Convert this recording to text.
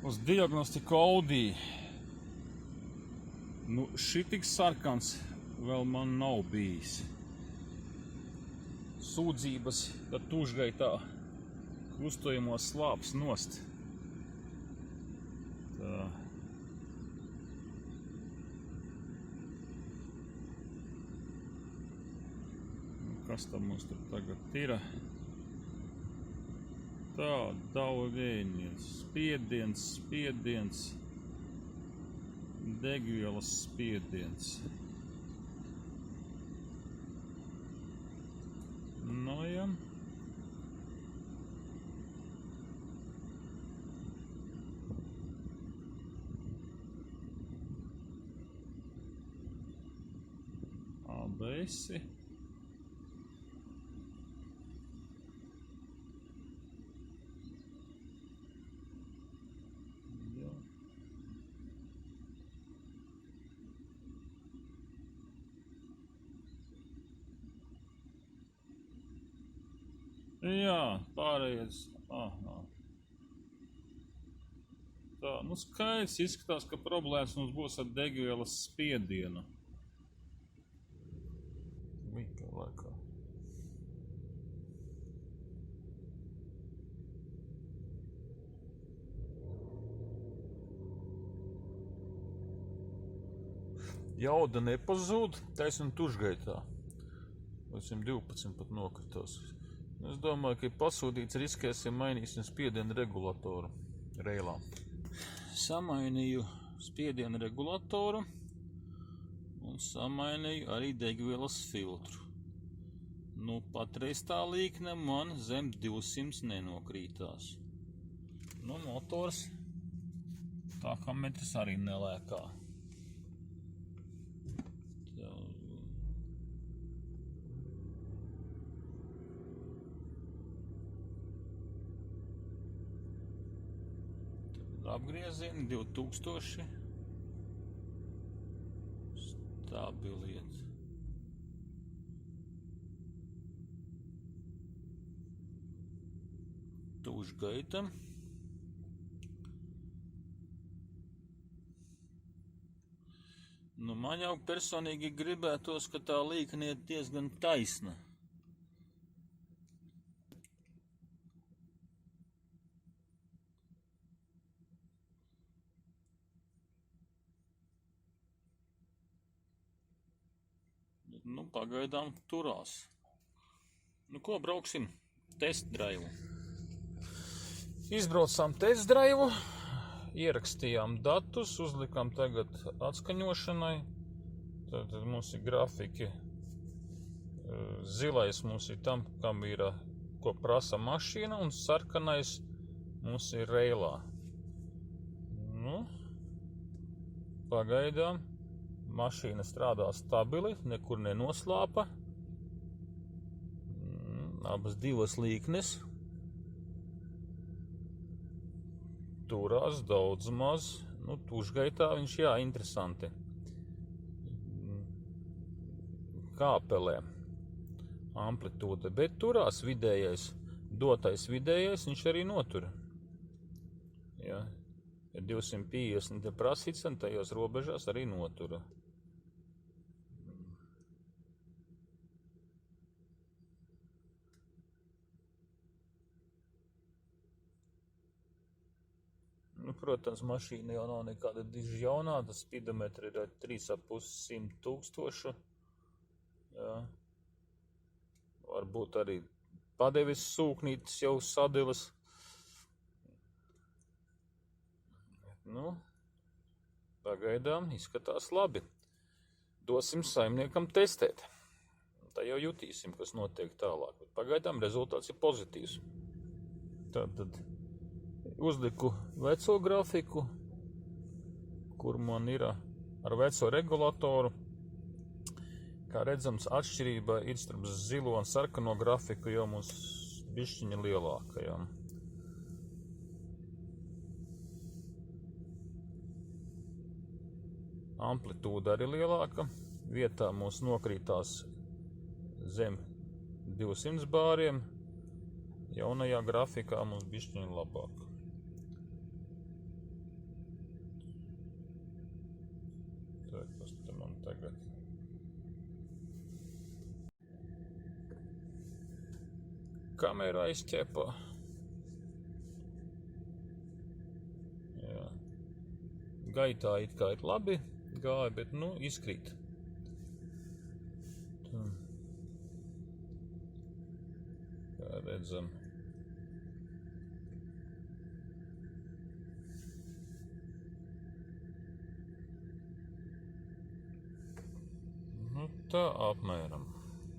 Uz diagnostiku Audi. Nu, šitik sarkans vēl man nav bijis. Sūdzības, tad tūžgaitā kustojumos slāps nost. Tā. Kas tam mums tur tagad ir? Tā, daudziens, spiediens, degvielas spiediens. Nu, ja. ABS. Jā, pārējais. Tā, nu skaidrs izskatās, ka problēmas mums būs ar degvielas spiedienu. Mika laikā. Jauda nepazūd, taisnība tušgaitā. 112 pat nokritās. Es domāju, ka pasūdīts riskēsim mainīsim spiedienu regulatoru reilā. Samainīju spiedienu regulatoru un samainīju arī degvielas filtru. Nu, patreiz tā līkne man zem 200 nenokrītās. Nu, motors tā kā metrs arī nelēkā. Apgriezieni 2000. Stabiliet. Tūšgaita. Nu, man jau personīgi gribētos, ka tā līkne ir diezgan taisna. Nu, pagaidām turās. Nu, ko brauksim? Test drive. Izbraucām test drive, ierakstījām datus, uzlikām tagad atskaņošanai. Tad mums ir grafiki. Zilais mums ir tam, kam ir, ko prasa mašīna, un sarkanais mums ir reilā. Nu, pagaidām. Mašīna strādā stabili, nekur nenoslāpa. Abas divas līknes. Turās daudz maz. Nu, tušgaitā viņš, jā, interesanti. Kāpelē amplitūda, bet turās vidējais, dotais vidējais, viņš arī notur. Jā. Ja 250 ir prasīts, un tajos robežās arī notura. Nu, protams, mašīna jau nav nekāda diži jaunā, tas spidometri ir 3,5 tūkstošu. Jā. Varbūt arī padevis sūknītes jau sadilas. Nu, pagaidām izskatās labi. Dosim saimniekam testēt. Tā jau jutīsim, kas notiek tālāk. Bet pagaidām rezultāts ir pozitīvs. Tad uzliku veco grafiku, kur man ir ar veco regulatoru. Kā redzams, atšķirība ir starp zilo un sarkano grafiku jau mums bišķiņa lielākajām. Amplitūda arī lielāka. Vietā mums nokrītās zem 200 bāriem. Jaunajā grafikā mums bišķiņa labāk. Tā, kas te man tagad? Kamera aizķepa. Jā. Gaitā it kā ir labi gāja, bet, nu, izkrīt. Tā. Kā redzam. Tā apmēram.